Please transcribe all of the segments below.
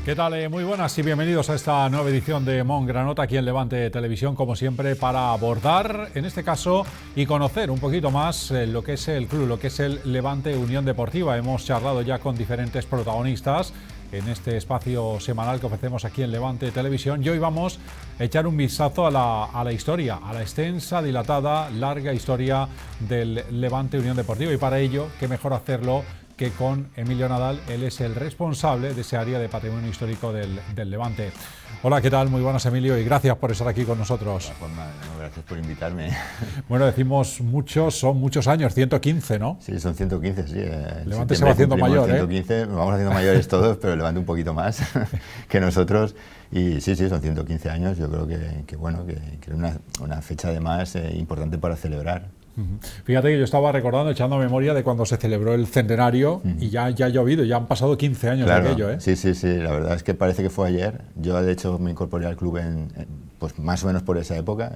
¿Qué tal? Muy buenas y bienvenidos a esta nueva edición de Mongranota aquí en Levante Televisión, como siempre, para abordar, en este caso, y conocer un poquito más lo que es el club, lo que es el Levante Unión Deportiva. Hemos charlado ya con diferentes protagonistas en este espacio semanal que ofrecemos aquí en Levante Televisión y hoy vamos a echar un vistazo a la historia, a la extensa, dilatada, larga historia del Levante Unión Deportiva, y para ello, qué mejor hacerlo que con Emilio Nadal. Él es el responsable de ese área de patrimonio histórico del Levante. Hola, ¿qué tal? Muy buenas, Emilio, y gracias por estar aquí con nosotros. Hola, Juanma, gracias por invitarme. Bueno, decimos muchos, son muchos años, 115, ¿no? Sí, son 115, sí. Levante se va haciendo mayor, 115, nos vamos haciendo mayores todos, pero Levante un poquito más que nosotros. Y sí, son 115 años. Yo creo que es una fecha además importante para celebrar. Fíjate que yo estaba recordando, echando memoria de cuando se celebró el centenario y ya ha llovido, ya han pasado 15 años de aquello, ¿eh? Sí, la verdad es que parece que fue ayer. Yo, de hecho, me incorporé al club pues más o menos por esa época,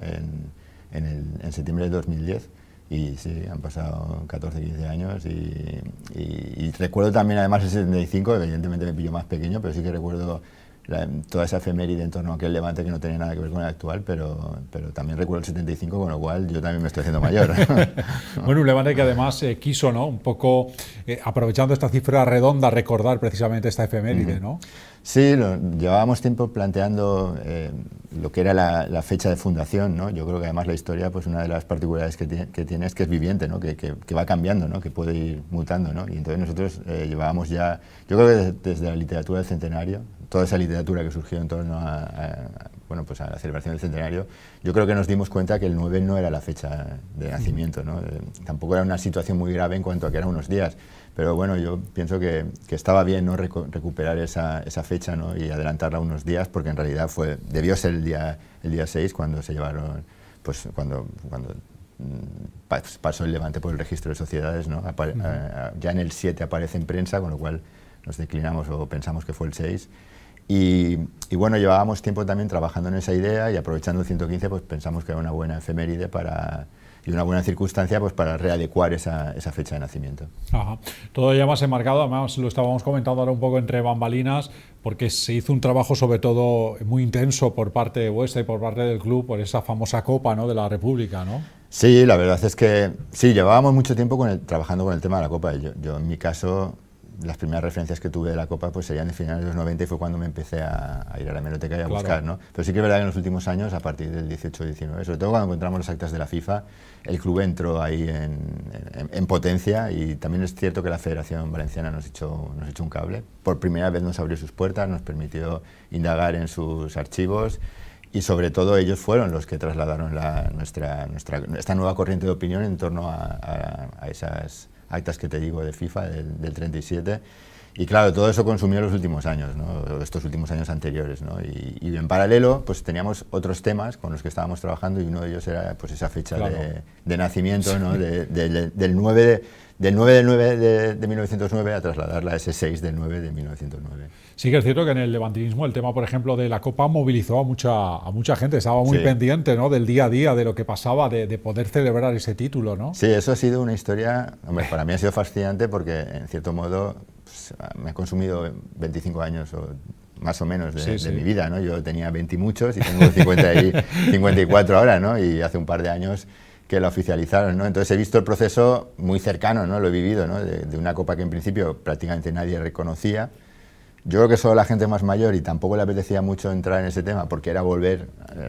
en septiembre de 2010. Y sí, han pasado 14, 15 años y recuerdo también además el 75, evidentemente me pilló más pequeño, pero sí que recuerdo toda esa efeméride en torno a aquel Levante que no tenía nada que ver con el actual, pero también recuerdo el 75, con lo cual yo también me estoy haciendo mayor. Bueno, un Levante que además quiso, ¿no?, un poco, aprovechando esta cifra redonda, recordar precisamente esta efeméride, ¿no? Sí, llevábamos tiempo planteando lo que era la fecha de fundación, ¿no? Yo creo que además la historia, pues una de las particularidades que tiene es que es viviente, ¿no? Que va cambiando, ¿no? Que puede ir mutando, ¿no? Y entonces nosotros llevábamos ya, yo creo que desde la literatura del centenario, toda esa literatura que surgió en torno a la celebración del centenario, yo creo que nos dimos cuenta que el 9 no era la fecha de nacimiento, ¿no? Tampoco era una situación muy grave en cuanto a que eran unos días, pero bueno, yo pienso que estaba bien, ¿no?, recuperar esa fecha, ¿no?, y adelantarla unos días, porque en realidad debió ser el día 6 cuando se llevaron, pues cuando pasó el Levante por el registro de sociedades, ¿no? Ya en el 7 aparece en prensa, con lo cual nos declinamos o pensamos que fue el 6. Y bueno, llevábamos tiempo también trabajando en esa idea y aprovechando el 115, pues pensamos que era una buena efeméride y una buena circunstancia pues para readecuar esa fecha de nacimiento. Ajá. Todo ya más enmarcado, además lo estábamos comentando ahora un poco entre bambalinas, porque se hizo un trabajo sobre todo muy intenso por parte vuestra y por parte del club por esa famosa Copa, ¿no?, de la República, ¿no? Sí, la verdad es que sí, llevábamos mucho tiempo trabajando con el tema de la Copa. Yo en mi caso, las primeras referencias que tuve de la Copa pues serían de finales de los 90 y fue cuando me empecé a ir a la hemeroteca y a buscar, ¿no? Pero sí que es verdad que en los últimos años, a partir del 18-19, sobre todo cuando encontramos las actas de la FIFA, el club entró ahí en potencia, y también es cierto que la Federación Valenciana nos echó un cable. Por primera vez nos abrió sus puertas, nos permitió indagar en sus archivos, y sobre todo ellos fueron los que trasladaron esta nueva corriente de opinión en torno a esas actas que te digo de FIFA del 37, y claro, todo eso consumió los últimos años, ¿no?, estos últimos años anteriores, ¿no? Y en paralelo pues teníamos otros temas con los que estábamos trabajando, y uno de ellos era pues esa fecha, claro, de nacimiento, ¿no?, del 9 del 9 de 1909 a trasladarla a ese 6 del 9 de 1909. Sí que es cierto que en el levantinismo el tema, por ejemplo, de la Copa movilizó a mucha gente, estaba muy pendiente, ¿no?, del día a día, de lo que pasaba, de poder celebrar ese título, ¿no? Sí, eso ha sido una historia, hombre, para mí ha sido fascinante porque en cierto modo pues, me ha consumido 25 años o más o menos de mi vida, ¿no? Yo tenía 20 y muchos y tengo 54 ahora, ¿no? Y hace un par de años que la oficializaron, ¿no? Entonces he visto el proceso muy cercano, ¿no? Lo he vivido, ¿no?, de una Copa que en principio prácticamente nadie reconocía. Yo creo que solo la gente más mayor, y tampoco le apetecía mucho entrar en ese tema porque era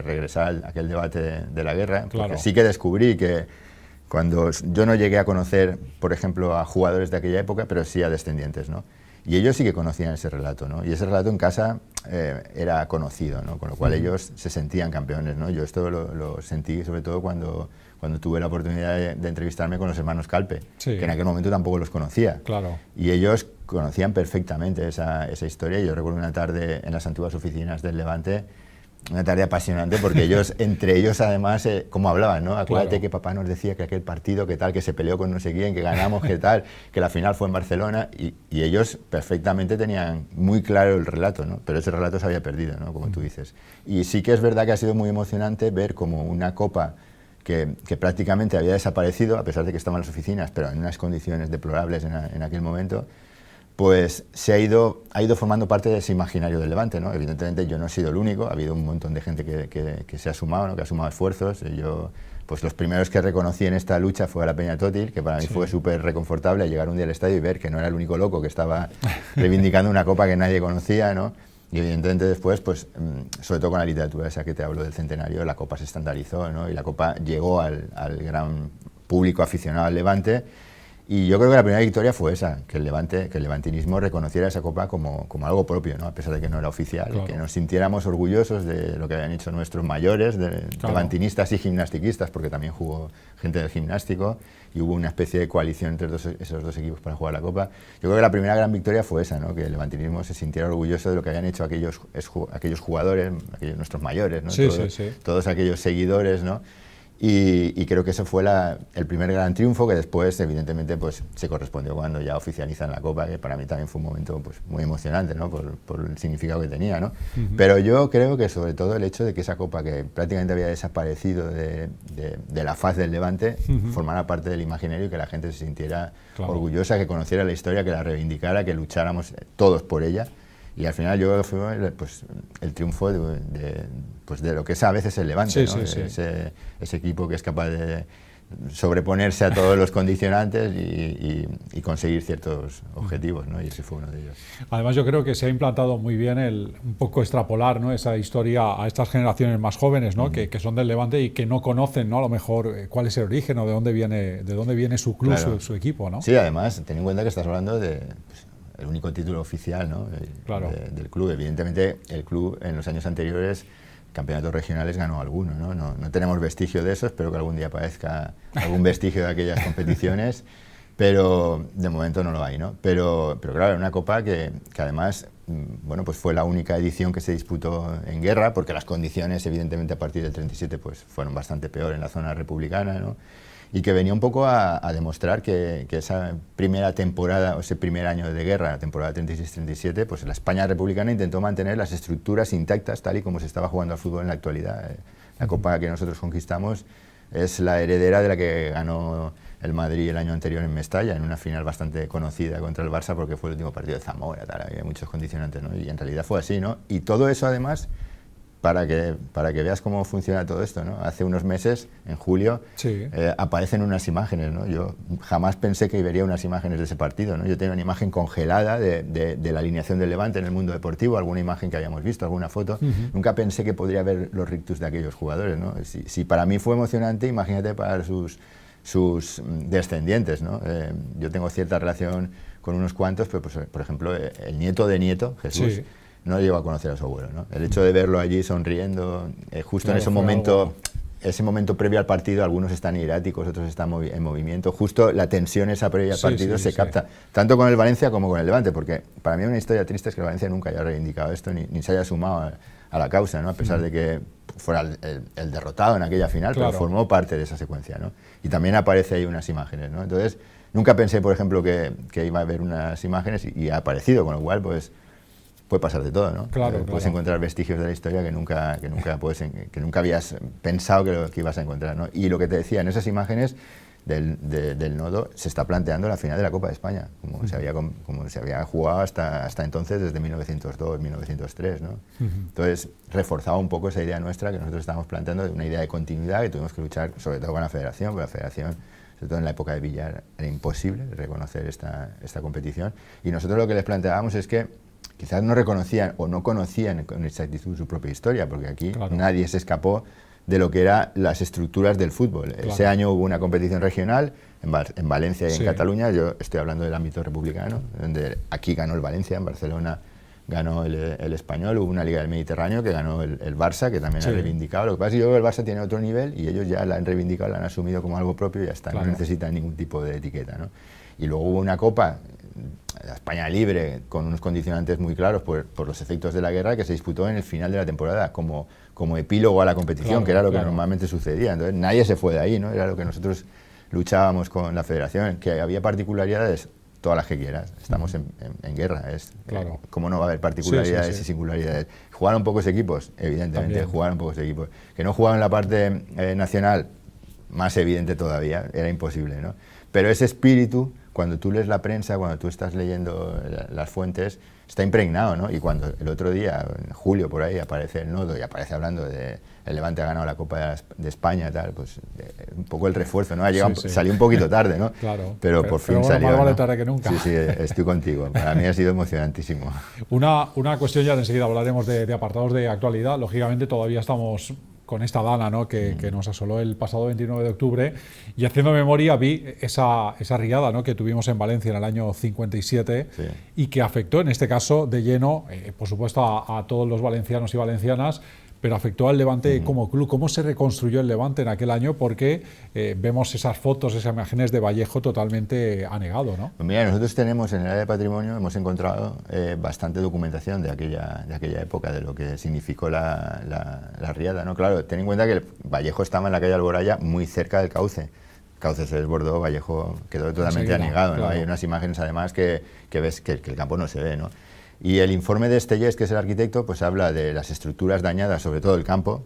regresar a aquel debate de la guerra, porque claro, sí que descubrí que cuando yo no llegué a conocer, por ejemplo, a jugadores de aquella época, pero sí a descendientes, ¿no? Y ellos sí que conocían ese relato, ¿no? Y ese relato en casa era conocido, ¿no? Con lo cual ellos se sentían campeones, ¿no? Yo esto lo sentí sobre todo cuando tuve la oportunidad de entrevistarme con los hermanos Calpe, que en aquel momento tampoco los conocía. Claro. Y ellos conocían perfectamente esa historia. Yo recuerdo una tarde en las antiguas oficinas del Levante, una tarde apasionante, porque entre ellos además, como hablaban, ¿no? Acuérdate, claro, que papá nos decía que aquel partido, que tal, que se peleó con no sé quién, que ganamos, que tal, que la final fue en Barcelona, y ellos perfectamente tenían muy claro el relato, ¿no? Pero ese relato se había perdido, ¿no?, como tú dices. Y sí que es verdad que ha sido muy emocionante ver como una Copa que prácticamente había desaparecido, a pesar de que estaban en las oficinas, pero en unas condiciones deplorables en aquel momento, pues ha ido formando parte de ese imaginario del Levante, ¿no? Evidentemente yo no he sido el único, ha habido un montón de gente que se ha sumado, ¿no? Que ha sumado esfuerzos. Yo, pues los primeros que reconocí en esta lucha fue a la Peña Tótil, que para mí fue súper reconfortable llegar un día al estadio y ver que no era el único loco que estaba reivindicando una copa que nadie conocía, ¿no? Y evidentemente después, pues, sobre todo con la literatura esa que te hablo del centenario, la copa se estandarizó, ¿no? Y la copa llegó al gran público aficionado al Levante. Y yo creo que la primera victoria fue esa, que el levantinismo reconociera esa copa como algo propio, ¿no? A pesar de que no era oficial, claro. Que nos sintiéramos orgullosos de lo que habían hecho nuestros mayores, levantinistas y gimnastiquistas, porque también jugó gente del gimnástico, y hubo una especie de coalición entre esos dos equipos para jugar la copa. Yo creo que la primera gran victoria fue esa, ¿no? Que el levantinismo se sintiera orgulloso de lo que habían hecho aquellos jugadores, nuestros mayores, ¿no? Todos aquellos seguidores, ¿no? Y creo que eso fue el primer gran triunfo, que después evidentemente pues se correspondió cuando ya oficializan la Copa, que para mí también fue un momento pues muy emocionante, ¿no? por el significado que tenía, ¿no? Pero yo creo que sobre todo el hecho de que esa Copa, que prácticamente había desaparecido de la faz del Levante, formara parte del imaginario y que la gente se sintiera orgullosa, que conociera la historia, que la reivindicara, que lucháramos todos por ella. Y al final yo creo que fue pues, el triunfo de lo que es a veces el Levante, ¿no? Ese equipo que es capaz de sobreponerse a todos los condicionantes y conseguir ciertos objetivos, ¿no? Y ese fue uno de ellos. Además yo creo que se ha implantado muy bien un poco extrapolar, ¿no? Esa historia a estas generaciones más jóvenes, ¿no? Que son del Levante y que no conocen, ¿no? A lo mejor cuál es el origen o de dónde viene su club, claro. su equipo, ¿no? Sí, además ten en cuenta que estás hablando de el único título oficial, ¿no? Del club. Evidentemente el club en los años anteriores campeonatos regionales ganó alguno, ¿no? No tenemos vestigio de eso, espero que algún día aparezca algún vestigio de aquellas competiciones, pero de momento no lo hay, ¿no? Pero claro, era una copa que además, bueno, pues fue la única edición que se disputó en guerra, porque las condiciones evidentemente a partir del 37 pues fueron bastante peor en la zona republicana, ¿no? Y que venía un poco a demostrar que esa primera temporada, o ese primer año de guerra, la temporada 36-37, pues la España republicana intentó mantener las estructuras intactas tal y como se estaba jugando al fútbol en la actualidad. La Copa que nosotros conquistamos es la heredera de la que ganó el Madrid el año anterior en Mestalla, en una final bastante conocida contra el Barça, porque fue el último partido de Zamora, tal, había muchos condicionantes, ¿no? Y en realidad fue así, ¿no? Y todo eso además, para que veas cómo funciona todo esto, ¿no? Hace unos meses, en julio, aparecen unas imágenes, ¿no? Yo jamás pensé que vería unas imágenes de ese partido, ¿no? Yo tenía una imagen congelada de la alineación del Levante en el mundo deportivo, alguna imagen que habíamos visto, alguna foto. Nunca pensé que podría ver los rictus de aquellos jugadores, ¿no? Si para mí fue emocionante, imagínate para sus descendientes, ¿no? Yo tengo cierta relación con unos cuantos, pero pues, por ejemplo, el nieto de Nieto, Jesús, no llegó a conocer a su abuelo, ¿no? El hecho de verlo allí sonriendo, justo en ese momento previo al partido, algunos están hieráticos, otros están en movimiento, justo la tensión esa previa al partido se capta, tanto con el Valencia como con el Levante, porque para mí una historia triste es que el Valencia nunca haya reivindicado esto, ni se haya sumado a la causa, ¿no? A pesar de que fuera el derrotado en aquella final, pero formó parte de esa secuencia, ¿no? Y también aparece ahí unas imágenes, ¿no? Entonces, nunca pensé, por ejemplo, que iba a haber unas imágenes y ha aparecido, con lo cual, pues, puede pasar de todo, ¿no? Puedes encontrar vestigios de la historia que nunca habías pensado que ibas a encontrar, ¿no? Y lo que te decía, en esas imágenes del nodo se está planteando la final de la Copa de España, como se había jugado hasta entonces, desde 1902, 1903, ¿no? Entonces, reforzaba un poco esa idea nuestra que nosotros estábamos planteando, de una idea de continuidad que tuvimos que luchar, sobre todo con la Federación, porque la Federación, sobre todo en la época de Villar, era imposible reconocer esta competición. Y nosotros lo que les planteábamos es que quizás no reconocían o no conocían con exactitud su propia historia, porque aquí nadie se escapó de lo que eran las estructuras del fútbol. Ese año hubo una competición regional en Valencia y en Cataluña, yo estoy hablando del ámbito republicano, donde aquí ganó el Valencia, en Barcelona ganó el Español, hubo una Liga del Mediterráneo que ganó el Barça, que también ha reivindicado. Lo que pasa es que yo creo que el Barça tiene otro nivel y ellos ya la han reivindicado, la han asumido como algo propio y ya está, no necesitan ningún tipo de etiqueta, ¿no? Y luego hubo una Copa, la España Libre, con unos condicionantes muy claros por los efectos de la guerra, que se disputó en el final de la temporada como epílogo a la competición, que era lo que normalmente sucedía. Entonces nadie se fue de ahí, ¿no? Era lo que nosotros luchábamos con la Federación, que había particularidades, todas las que quieras. Estamos en guerra, ¿cómo no va a haber particularidades y singularidades? ¿Jugaron pocos equipos? Evidentemente, jugaron pocos equipos. Que no jugaban la parte nacional, más evidente todavía, era imposible, ¿no? Pero ese espíritu, cuando tú lees la prensa, cuando tú estás leyendo las fuentes, está impregnado, ¿no? Y cuando el otro día, en julio por ahí, aparece el Nodo y aparece hablando de el Levante ha ganado la Copa de España, tal, pues un poco el refuerzo, ¿no? Salió un poquito tarde, ¿no? Claro. Pero por fin bueno, salió, más vale ¿no? tarde que nunca. Sí, estoy contigo. Para mí ha sido emocionantísimo. Una cuestión, ya enseguida hablaremos de apartados de actualidad. Lógicamente todavía estamos con esta dana, ¿no? que nos asoló el pasado 29 de octubre, y haciendo memoria vi esa riada, ¿no? que tuvimos en Valencia en el año 57 y que afectó en este caso de lleno, por supuesto, a todos los valencianos y valencianas, pero afectó al Levante como club. ¿Cómo se reconstruyó el Levante en aquel año? Porque vemos esas fotos, esas imágenes de Vallejo totalmente anegado, ¿no? Pues mira, nosotros tenemos en el área de patrimonio, hemos encontrado bastante documentación de aquella época, de lo que significó la riada, ¿no? Claro, ten en cuenta que Vallejo estaba en la calle Alboraya, muy cerca del cauce. El cauce se desbordó, Vallejo quedó totalmente anegado, ¿no? Claro. Hay unas imágenes además que ves que el campo no se ve, ¿no? Y el informe de Estellés, que es el arquitecto, pues habla de las estructuras dañadas, sobre todo el campo,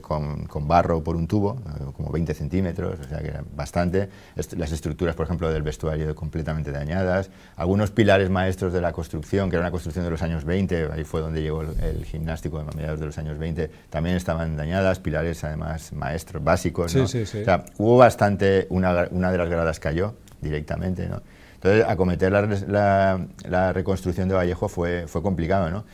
con barro por un tubo, como 20 centímetros, o sea que era bastante. Las estructuras, por ejemplo, del vestuario completamente dañadas. Algunos pilares maestros de la construcción, que era una construcción de los años 20, ahí fue donde llegó el gimnástico a mediados de los años 20, también estaban dañadas, pilares además maestros, básicos, ¿no? Sí. O sea, hubo bastante, una de las gradas cayó directamente, ¿no? Entonces, acometer la reconstrucción de Vallejo fue complicado, ¿no?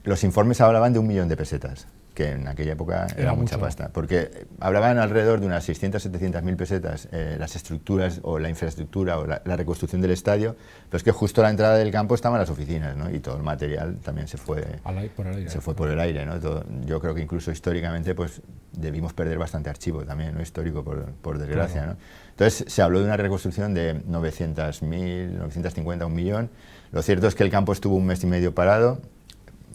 Los informes hablaban de 1 millón de pesetas, que en aquella época era mucha pasta, porque hablaban alrededor de unas 600-700.000 pesetas las estructuras o la infraestructura o la reconstrucción del estadio, pero es que justo a la entrada del campo estaban las oficinas, ¿no? Y todo el material también se fue por el aire, ¿no? Yo creo que incluso históricamente pues debimos perder bastante archivo también, ¿no? Histórico, por desgracia, claro. ¿no? Entonces se habló de una reconstrucción de 900.000, 950, 1 millón. Lo cierto es que el campo estuvo 1 mes y medio parado.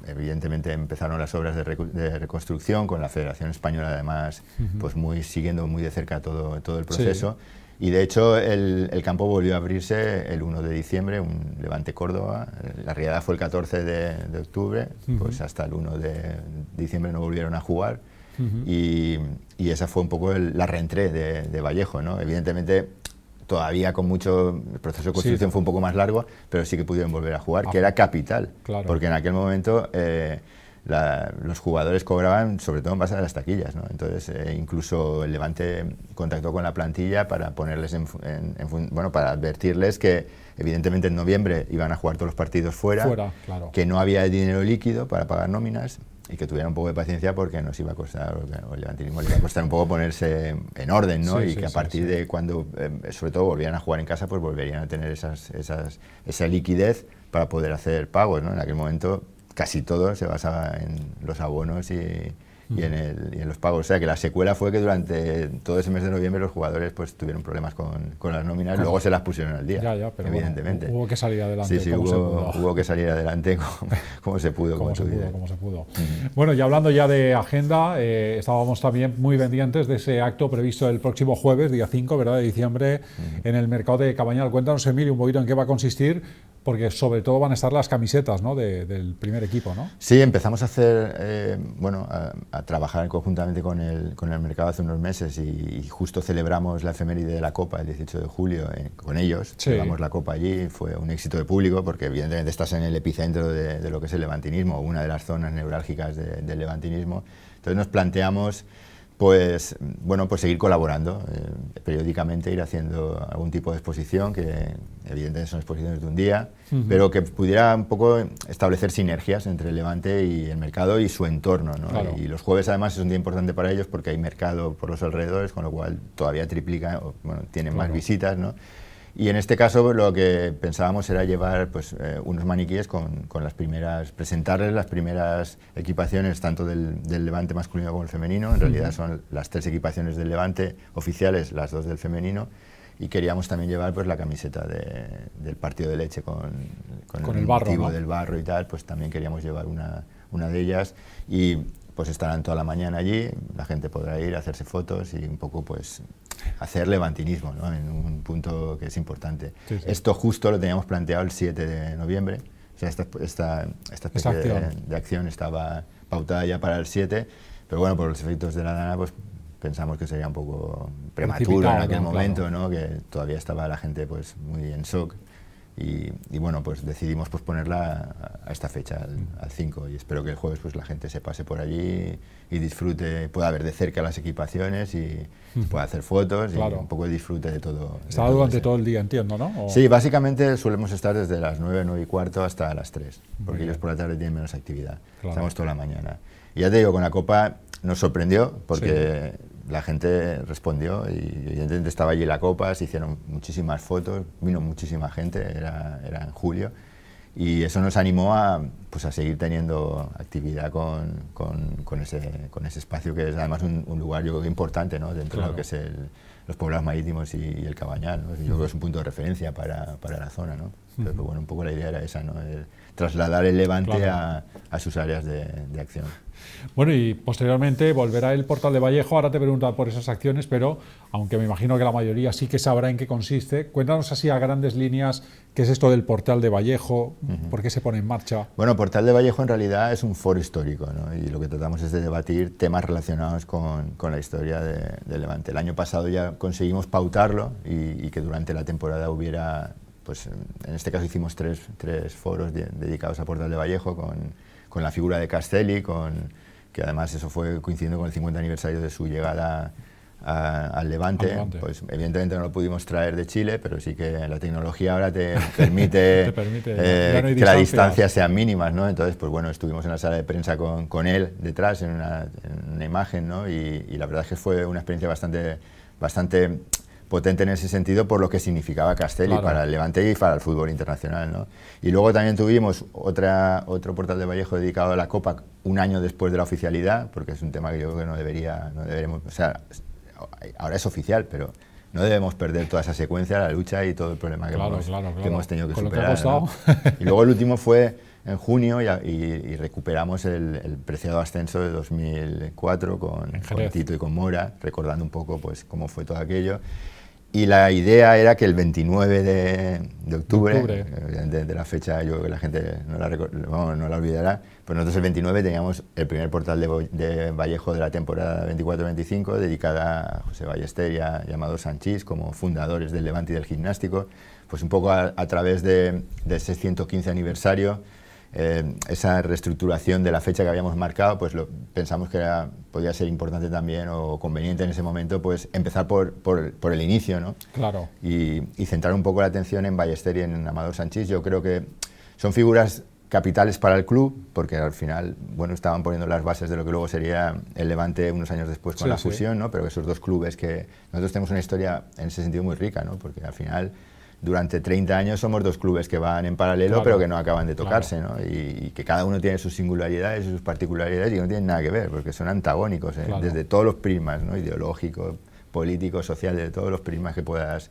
Evidentemente empezaron las obras de reconstrucción con la Federación Española, además, pues siguiendo muy de cerca todo el proceso. Sí. Y de hecho el campo volvió a abrirse el 1 de diciembre, un Levante Córdoba. La riada fue el 14 de octubre, pues hasta el 1 de diciembre no volvieron a jugar. Y esa fue un poco la reentrée de Vallejo, ¿no? Evidentemente todavía con mucho, el proceso de construcción fue un poco más largo, pero sí que pudieron volver a jugar, que era capital, claro. Porque en aquel momento los jugadores cobraban sobre todo en base a las taquillas, ¿no? Entonces incluso el Levante contactó con la plantilla para ponerles para advertirles que evidentemente en noviembre iban a jugar todos los partidos fuera, claro. Que no había dinero líquido para pagar nóminas y que tuvieran un poco de paciencia porque nos iba a costar, o el levantinismo le iba a costar un poco ponerse en orden, ¿no? Y que a partir de cuando, sobre todo, volvieran a jugar en casa, pues volverían a tener esa liquidez para poder hacer pagos, ¿no? En aquel momento casi todo se basaba en los abonos y en los pagos. O sea que la secuela fue que durante todo ese mes de noviembre los jugadores pues tuvieron problemas con las nóminas, claro. Luego se las pusieron al día, pero evidentemente. Bueno, hubo que salir adelante. Sí, hubo que salir adelante como se pudo. Como se pudo. Bueno, y hablando ya de agenda, estábamos también muy pendientes de ese acto previsto el próximo jueves, día 5, ¿verdad?, de diciembre, en el mercado de Cabañal. Cuéntanos, Emilio, un poquito en qué va a consistir, porque sobre todo van a estar las camisetas, ¿no?, del primer equipo, ¿no? Sí, empezamos a hacer, a trabajar conjuntamente con el mercado hace unos meses y justo celebramos la efeméride de la Copa el 18 de julio con ellos. Sí. Llevamos la Copa allí, fue un éxito de público porque evidentemente estás en el epicentro de lo que es el levantinismo, una de las zonas neurálgicas del levantinismo. Entonces nos planteamos pues seguir colaborando, periódicamente ir haciendo algún tipo de exposición, que evidentemente son exposiciones de un día, pero que pudiera un poco establecer sinergias entre el Levante y el mercado y su entorno, ¿no? Claro. Y los jueves además es un día importante para ellos porque hay mercado por los alrededores, con lo cual todavía triplica, tienen más visitas, ¿no? Y en este caso lo que pensábamos era llevar pues, unos maniquíes con las primeras, presentarles las primeras equipaciones tanto del Levante masculino como el femenino. En realidad son las 3 equipaciones del Levante oficiales, las 2 del femenino, y queríamos también llevar pues la camiseta del partido de Leche con el motivo, ¿no?, del barro y tal, pues también queríamos llevar una de ellas y pues estarán toda la mañana allí, la gente podrá ir a hacerse fotos y un poco pues hacer levantinismo, ¿no?, en un punto que es importante. Sí. Esto justo lo teníamos planteado el 7 de noviembre, o sea, esta especie de acción estaba pautada ya para el 7, pero bueno, por los efectos de la dana pues pensamos que sería un poco prematuro en aquel momento, claro, ¿no? Que todavía estaba la gente pues muy en shock. Y bueno, pues decidimos posponerla a esta fecha, al 5, y espero que el jueves pues la gente se pase por allí y disfrute, pueda ver de cerca las equipaciones y pueda hacer fotos, claro, y un poco disfrute de todo. Estaba durante todo el día, entiendo, ¿no? ¿O? Sí, básicamente solemos estar desde las 9, 9 y cuarto hasta las 3, porque ellos bien. por la tarde tienen menos actividad. Claro. Estamos toda la mañana. Y ya te digo, con la Copa nos sorprendió porque la gente respondió y evidentemente estaba allí la Copa, se hicieron muchísimas fotos, vino muchísima gente, era en julio, y eso nos animó a seguir teniendo actividad con ese espacio, que es además un lugar, yo creo que importante, ¿no? Dentro de lo que es los poblados marítimos y el Cabañal, ¿no? Yo creo que es un punto de referencia para la zona, ¿no? Pero bueno, un poco la idea era esa, ¿no? Trasladar el Levante a sus áreas de acción. Bueno, y posteriormente volverá el portal de Vallejo. Ahora te pregunto por esas acciones, pero aunque me imagino que la mayoría sí que sabrá en qué consiste, cuéntanos así a grandes líneas qué es esto del portal de Vallejo, por qué se pone en marcha. Bueno, Portal de Vallejo en realidad es un foro histórico, ¿no? Y lo que tratamos es de debatir temas relacionados con la historia de Levante. El año pasado ya conseguimos pautarlo y que durante la temporada hubiera, pues en este caso hicimos tres foros dedicados a Portal de Vallejo con la figura de Castelli, que además eso fue coincidiendo con el 50 aniversario de su llegada al Levante. Pues evidentemente no lo pudimos traer de Chile, pero sí que la tecnología ahora te permite, que la distancia sea mínima, ¿no? Entonces, pues bueno, estuvimos en la sala de prensa con él detrás, en una imagen, ¿no? Y la verdad es que fue una experiencia bastante potente en ese sentido por lo que significaba Castelli para el Levante y para el fútbol internacional, ¿no? Y luego también tuvimos otro portal de Vallejo dedicado a la Copa un año después de la oficialidad, porque es un tema que yo creo que no deberíamos, o sea, ahora es oficial, pero no debemos perder toda esa secuencia, la lucha y todo el problema que hemos tenido que superar, ¿no? Y luego el último fue en junio y recuperamos el preciado ascenso de 2004 con Tito y con Mora, recordando un poco pues cómo fue todo aquello. Y la idea era que el 29 de octubre, de la fecha, yo creo que la gente no la olvidará, pues nosotros el 29 teníamos el primer portal de Vallejo de la temporada 24-25, dedicada a José Ballester y a Amador Sanchís como fundadores del Levante y del Gimnástico, pues un poco a través de ese 115 aniversario. Esa reestructuración de la fecha que habíamos marcado, pues pensamos que podía ser importante también o conveniente en ese momento, pues empezar por el inicio, ¿no? Claro. Y centrar un poco la atención en Ballester y en Amador Sanchís. Yo creo que son figuras capitales para el club, porque al final, bueno, estaban poniendo las bases de lo que luego sería el Levante unos años después con la fusión, ¿no? Pero esos dos clubes que nosotros tenemos una historia en ese sentido muy rica, ¿no? Porque al final durante 30 años somos dos clubes que van en paralelo, pero que no acaban de tocarse, ¿no? Y que cada uno tiene sus singularidades y sus particularidades y que no tienen nada que ver, porque son antagónicos, desde todos los prismas, ¿no? Ideológico, político, social, de todos los prismas que puedas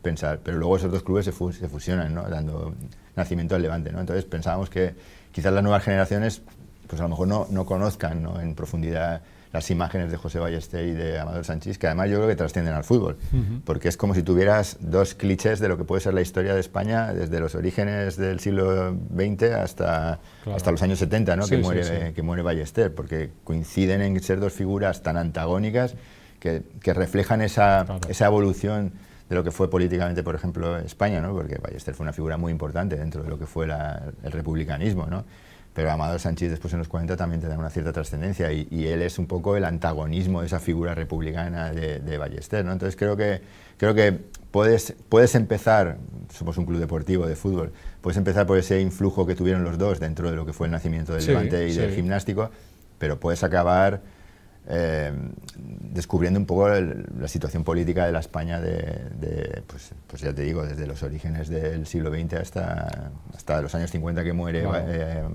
pensar. Pero luego esos dos clubes se fusionan, ¿no? Dando nacimiento al Levante, ¿no? Entonces pensábamos que quizás las nuevas generaciones pues a lo mejor no conozcan, ¿no? En profundidad las imágenes de José Ballester y de Amador Sanchís, que además yo creo que trascienden al fútbol, porque es como si tuvieras dos clichés de lo que puede ser la historia de España desde los orígenes del siglo XX hasta los años 70, ¿no? Que muere Ballester, porque coinciden en ser dos figuras tan antagónicas que reflejan esa evolución de lo que fue políticamente, por ejemplo, España, ¿no? Porque Ballester fue una figura muy importante dentro de lo que fue el republicanismo, ¿no? Pero Amador Sanchís después en los 40 también te da una cierta trascendencia y él es un poco el antagonismo de esa figura republicana de Ballester, ¿no? Entonces creo que puedes empezar, somos un club deportivo de fútbol, puedes empezar por ese influjo que tuvieron los dos dentro de lo que fue el nacimiento del Levante y del Gimnástico, pero puedes acabar descubriendo un poco la situación política de la España pues ya te digo, desde los orígenes del siglo XX hasta los años 50 que muere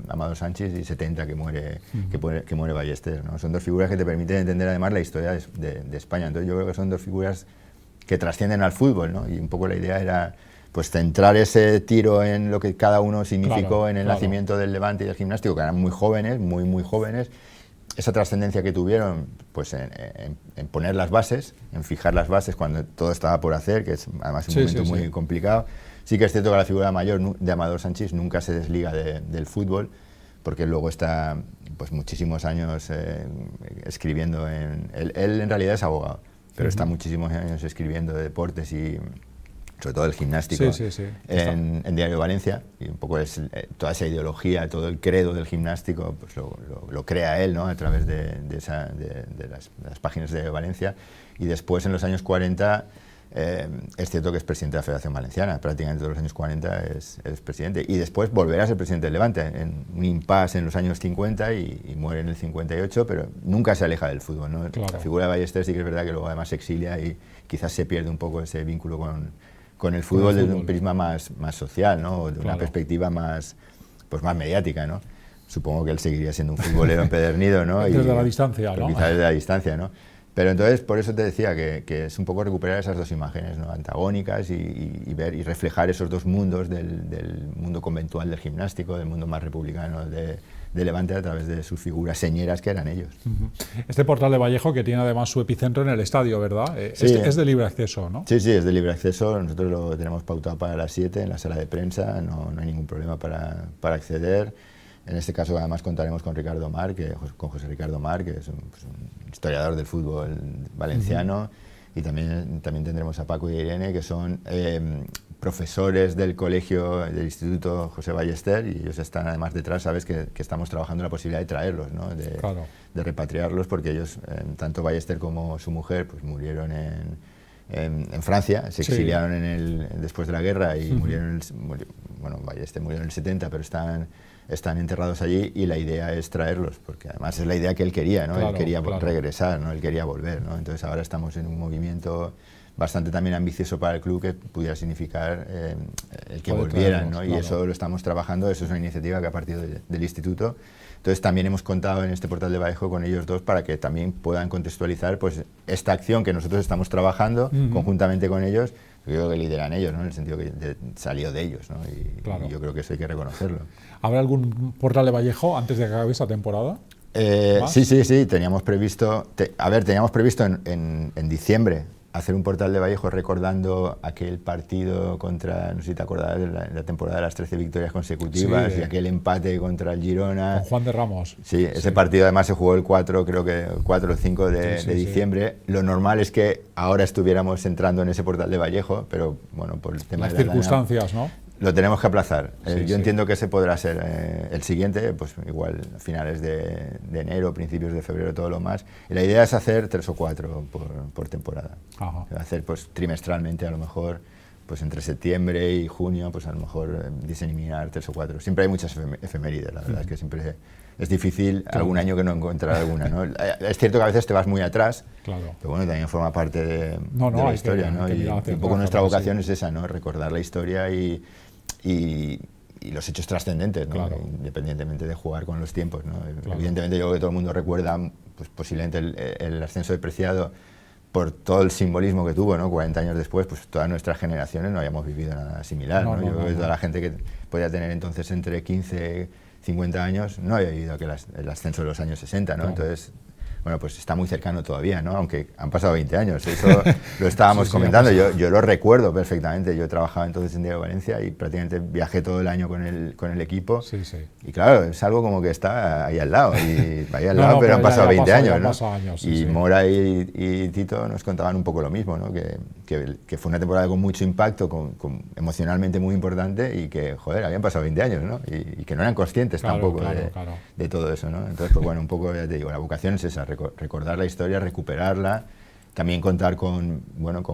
Amador Sanchís y 70 que muere Ballester, ¿no? Son dos figuras que te permiten entender además la historia de España. Entonces yo creo que son dos figuras que trascienden al fútbol, ¿no? Y un poco la idea era pues centrar ese tiro en lo que cada uno significó en el nacimiento del Levante y del Gimnástico, que eran muy jóvenes, muy jóvenes. Esa trascendencia que tuvieron pues en poner las bases, en fijar las bases cuando todo estaba por hacer, que es además un momento muy complicado. Sí que es cierto que la figura mayor de Amador Sanchís nunca se desliga del fútbol, porque luego está pues muchísimos años escribiendo él en realidad es abogado, pero está muchísimos años escribiendo de deportes y sobre todo el gimnástico en Diario de Valencia, y un poco es toda esa ideología, todo el credo del gimnástico, pues lo crea él, ¿no? A través de las páginas de Valencia, y después en los años 40 es cierto que es presidente de la Federación Valenciana, prácticamente todos los años 40 es presidente, y después volverá a ser presidente del Levante, en un impasse en los años 50 y muere en el 58, pero nunca se aleja del fútbol, ¿no? La figura de Ballester sí que es verdad que luego además se exilia y quizás se pierde un poco ese vínculo con el fútbol desde un prisma más social, ¿no? O de una perspectiva más mediática, ¿no? Supongo que él seguiría siendo un futbolero empedernido, ¿no? Desde la distancia, ¿no? Quizás desde la distancia, ¿no? Pero entonces, por eso te decía que es un poco recuperar esas dos imágenes, ¿no? Antagónicas y ver y reflejar esos dos mundos del mundo conventual del gimnástico, del mundo más republicano de Levante a través de sus figuras señeras que eran ellos. Este portal de Vallejo que tiene además su epicentro en el estadio, ¿verdad? Sí, es de libre acceso, ¿no? Sí, es de libre acceso. Nosotros lo tenemos pautado para las 7 en la sala de prensa, no hay ningún problema para acceder. En este caso además contaremos con Ricardo Mar, con José Ricardo Mar, que es un historiador del fútbol valenciano, y también tendremos a Paco y a Irene, que son profesores del del Instituto José Ballester, y ellos están además detrás, sabes que estamos trabajando la posibilidad de traerlos, ¿no? De repatriarlos, porque ellos, tanto Ballester como su mujer, pues murieron en Francia, se exiliaron después de la guerra y Ballester murió en el 70, pero están enterrados allí, y la idea es traerlos, porque además es la idea que él quería, ¿no? Él quería regresar, ¿no? Él quería volver, ¿no? Entonces ahora estamos en un movimiento bastante también ambicioso para el club que pudiera significar el que volvieran, ¿no? Y eso lo estamos trabajando, eso es una iniciativa que ha partido del instituto. Entonces también hemos contado en este portal de Vallejo con ellos dos para que también puedan contextualizar pues esta acción que nosotros estamos trabajando conjuntamente con ellos. Yo creo que lideran ellos, ¿no? En el sentido que salió de ellos, ¿no? Y yo creo que eso hay que reconocerlo. ¿Habrá algún portal de Vallejo antes de que acabe esta temporada? Sí, teníamos previsto en diciembre hacer un portal de Vallejo recordando aquel partido contra, no sé si te acordarás, de la temporada de las 13 victorias consecutivas, y aquel empate contra el Girona. Con Juan de Ramos. Sí, ese partido además se jugó el 4 o 5 de diciembre. Lo normal es que ahora estuviéramos entrando en ese portal de Vallejo, pero bueno, por el tema de las circunstancias, ¿no? Lo tenemos que aplazar. Yo entiendo que ese podrá ser el siguiente, pues igual a finales de enero, principios de febrero, todo lo más. Y la idea es hacer 3 o 4 por temporada. Hacer pues trimestralmente, a lo mejor, pues entre septiembre y junio, pues a lo mejor diseminar 3 o 4. Siempre hay muchas efemérides, la verdad es que siempre es difícil algún año que no encontrar alguna, ¿no? Es cierto que a veces te vas muy atrás, pero bueno, también forma parte de la historia, ¿no? Y un poco nuestra vocación es esa, ¿no? Recordar la historia y los hechos trascendentes, ¿no? Independientemente de jugar con los tiempos, ¿no? Evidentemente yo creo que todo el mundo recuerda pues, posiblemente el ascenso de Preciado por todo el simbolismo que tuvo, ¿no? 40 años después, pues todas nuestras generaciones no habíamos vivido nada similar, ¿no? Yo creo que toda la gente que podía tener entonces entre 15 y 50 años no había vivido el ascenso de los años 60, ¿no? Entonces, bueno, pues está muy cercano todavía, ¿no? Aunque han pasado 20 años, eso lo estábamos comentando, yo lo recuerdo perfectamente. Yo trabajaba entonces en Diario de Valencia y prácticamente viajé todo el año con el equipo, y claro, es algo como que está ahí al lado, pero han pasado 20 años, ¿no? Y Mora y Tito nos contaban un poco lo mismo, ¿no? Que fue una temporada con mucho impacto, emocionalmente muy importante, y que, joder, habían pasado 20 años, ¿no? Y que no eran conscientes tampoco de todo eso, ¿no? Entonces, pues bueno, un poco, ya te digo, la vocación es esa, recordar la historia, recuperarla, también contar con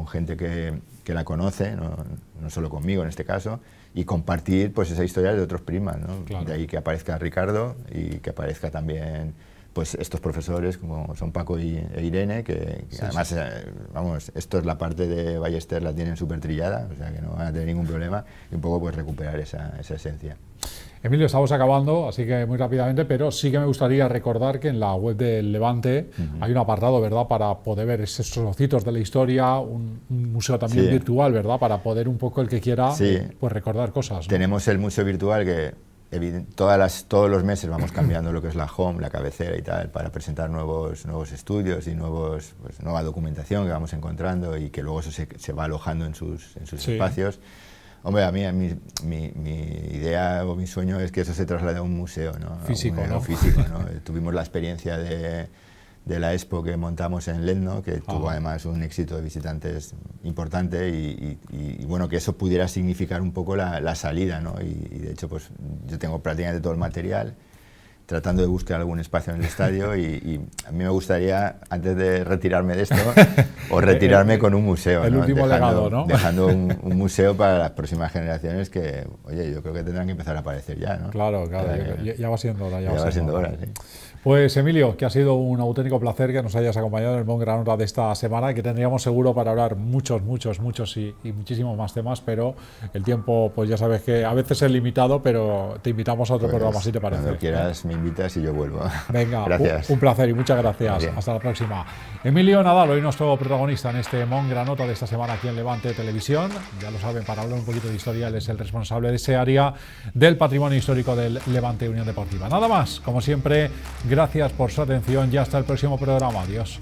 gente que la conoce, no solo conmigo en este caso, y compartir pues esa historia de otros prismas, ¿no? De ahí que aparezca Ricardo y que aparezca también pues estos profesores como son Paco e Irene, que además, vamos, esto es la parte de Ballester, la tienen súper trillada, o sea que no van a tener ningún problema, y un poco pues recuperar esa esencia. Emilio, estamos acabando, así que muy rápidamente, pero sí que me gustaría recordar que en la web del Levante hay un apartado, ¿verdad?, para poder ver esos trocitos de la historia, un museo también virtual, ¿verdad?, para poder un poco el que quiera pues recordar cosas, ¿no? Tenemos el museo virtual que todos los meses vamos cambiando lo que es la home, la cabecera y tal, para presentar nuevos estudios y nueva documentación que vamos encontrando y que luego eso se va alojando en sus espacios. Hombre, a mí mi idea o mi sueño es que eso se traslade a un museo, ¿no? Físico, ¿no? Físico, ¿no? Tuvimos la experiencia de la expo que montamos en Lendno, que tuvo además un éxito de visitantes importante y bueno, que eso pudiera significar un poco la salida, ¿no? Y de hecho, pues yo tengo prácticamente todo el material, tratando de buscar algún espacio en el estadio y a mí me gustaría, antes de retirarme de esto, o retirarme con un museo, el ¿no? último legado, ¿no? Dejando un museo para las próximas generaciones que, oye, yo creo que tendrán que empezar a aparecer ya, ¿no? Claro, ya va siendo hora. Ya va siendo hora, sí. Pues Emilio, que ha sido un auténtico placer que nos hayas acompañado en el Mont Granota de esta semana, que tendríamos seguro para hablar muchos y muchísimos más temas, pero el tiempo, pues ya sabes que a veces es limitado, pero te invitamos a otro programa, si te parece. Cuando quieras me invitas y yo vuelvo. Venga, gracias. Un placer y muchas gracias. Bien. Hasta la próxima. Emilio Nadal, hoy nuestro protagonista en este Mont Granota de esta semana aquí en Levante Televisión. Ya lo saben, para hablar un poquito de historia, él es el responsable de ese área del patrimonio histórico del Levante Unión Deportiva. Nada más, como siempre, gracias por su atención y hasta el próximo programa. Adiós.